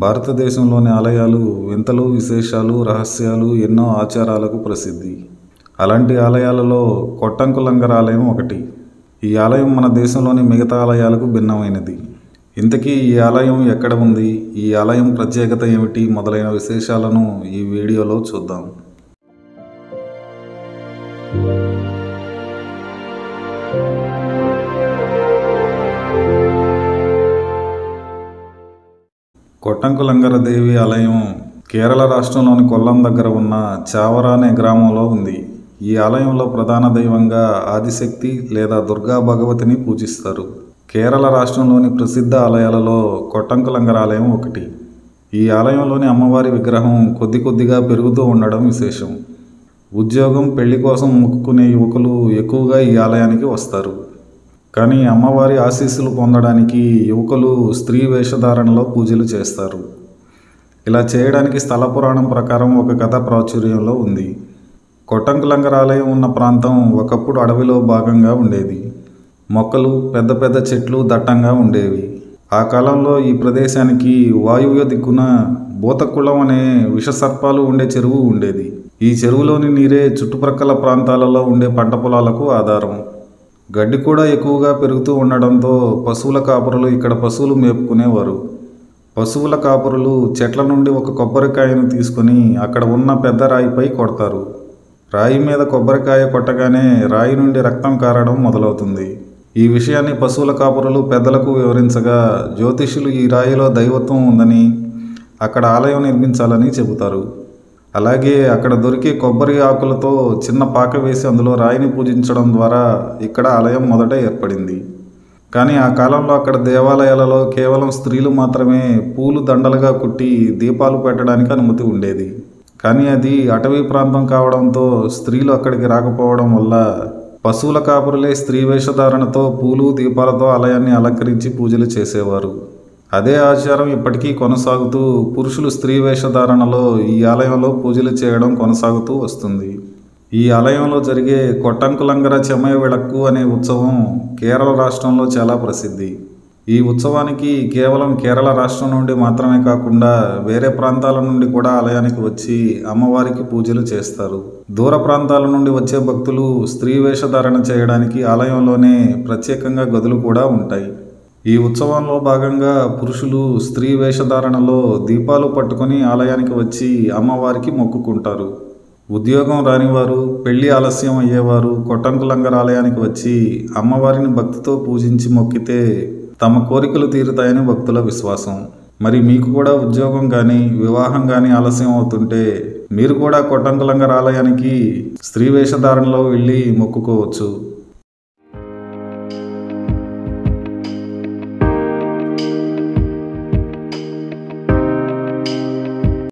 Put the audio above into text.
భారతదేశంలోని ఆలయాలు వింతలు, విశేషాలు, రహస్యాలు, ఎన్నో ఆచారాలకు ప్రసిద్ధి. అలాంటి ఆలయాలలో కొట్టంకులంగర ఆలయం ఒకటి. ఈ ఆలయం మన దేశంలోని మిగతా ఆలయాలకు భిన్నమైనది. ఇంతకీ ఈ ఆలయం ఎక్కడ ఉంది, ఈ ఆలయం ప్రత్యేకత ఏమిటి మొదలైన విశేషాలను ఈ వీడియోలో చూద్దాం. కొట్టంకులంగర దేవి ఆలయం కేరళ రాష్ట్రంలోని కొల్లం దగ్గర ఉన్న చావర అనే గ్రామంలో ఉంది. ఈ ఆలయంలో ప్రధాన దైవంగా ఆదిశక్తి లేదా దుర్గా భగవతిని పూజిస్తారు. కేరళ రాష్ట్రంలోని ప్రసిద్ధ ఆలయాలలో కొట్టంకులంగర ఆలయం ఒకటి. ఈ ఆలయంలోని అమ్మవారి విగ్రహం కొద్దిగా పెరుగుతూ ఉండడం విశేషం. ఉద్యోగం, పెళ్లి కోసం మొక్కుకునే యువకులు ఎక్కువగా ఈ ఆలయానికి వస్తారు. కానీ అమ్మవారి ఆశీస్సులు పొందడానికి యువకులు స్త్రీ వేషధారణలో పూజలు చేస్తారు. ఇలా చేయడానికి స్థల పురాణం ప్రకారం ఒక కథ ప్రాచుర్యంలో ఉంది. కొట్టంకులంగర ఆలయం ఉన్న ప్రాంతం ఒకప్పుడు అడవిలో భాగంగా ఉండేది. మొక్కలు, పెద్ద పెద్ద చెట్లు దట్టంగా ఉండేవి. ఆ కాలంలో ఈ ప్రదేశానికి వాయువ్య దిక్కున భూతకుళం అనే విషసర్పాలు ఉండే చెరువు ఉండేది. ఈ చెరువులోని నీరే చుట్టుప్రక్కల ప్రాంతాలలో ఉండే పంట పొలాలకు ఆధారం. గడ్డి కూడా ఎక్కువగా పెరుగుతూ ఉండడంతో పశువుల కాపరులు ఇక్కడ పశువులు మేపుకునేవారు. పశువుల కాపరులు చెట్ల నుండి ఒక కొబ్బరికాయను తీసుకొని అక్కడ ఉన్న పెద్ద రాయిపై కొడతారు. రాయి మీద కొబ్బరికాయ కొట్టగానే రాయి నుండి రక్తం కారడం మొదలవుతుంది. ఈ విషయాన్ని పశువుల కాపరులు పెద్దలకు వివరించగా జ్యోతిష్యులు ఈ రాయిలో దైవత్వం ఉందని అక్కడ ఆలయం నిర్మించాలని చెబుతారు. అలాగే అక్కడ దొరికే కొబ్బరి ఆకులతో చిన్న పాక వేసి అందులో రాయిని పూజించడం ద్వారా ఇక్కడ ఆలయం మొదట ఏర్పడింది. కానీ ఆ కాలంలో అక్కడ దేవాలయాలలో కేవలం స్త్రీలు మాత్రమే పూలు దండలుగా కుట్టి దీపాలు పెట్టడానికి అనుమతి ఉండేది. కానీ అది అటవీ ప్రాంతం కావడంతో స్త్రీలు అక్కడికి రాకపోవడం వల్ల పశువుల కాపురులే స్త్రీ వేషధారణతో పూలు, దీపాలతో ఆలయాన్ని అలంకరించి పూజలు చేసేవారు. అదే ఆచారం ఇప్పటికీ కొనసాగుతూ పురుషులు స్త్రీ వేషధారణలో ఈ ఆలయంలో పూజలు చేయడం కొనసాగుతూ వస్తుంది. ఈ ఆలయంలో జరిగే కొట్టంకులంగర చెమయ విళక్కు అనే ఉత్సవం కేరళ రాష్ట్రంలో చాలా ప్రసిద్ధి. ఈ ఉత్సవానికి కేవలం కేరళ రాష్ట్రం నుండి మాత్రమే కాకుండా వేరే ప్రాంతాల నుండి కూడా ఆలయానికి వచ్చి అమ్మవారికి పూజలు చేస్తారు. దూర ప్రాంతాల నుండి వచ్చే భక్తులు స్త్రీ వేషధారణ చేయడానికి ఆలయంలోనే ప్రత్యేకంగా గదులు కూడా ఉంటాయి. ఈ ఉత్సవంలో భాగంగా పురుషులు స్త్రీ వేషధారణలో దీపాలు పట్టుకొని ఆలయానికి వచ్చి అమ్మవారికి మొక్కుకుంటారు. ఉద్యోగం రానివారు, పెళ్లి ఆలస్యం అయ్యేవారు కొట్టంకులంగర ఆలయానికి వచ్చి అమ్మవారిని భక్తితో పూజించి మొక్కితే తమ కోరికలు తీరుతాయని భక్తుల విశ్వాసం. మరి మీకు కూడా ఉద్యోగం కానీ, వివాహం కానీ ఆలస్యం అవుతుంటే మీరు కూడా కొట్టంకులంగర ఆలయానికి స్త్రీ వేషధారణలో వెళ్ళి మొక్కుకోవచ్చు.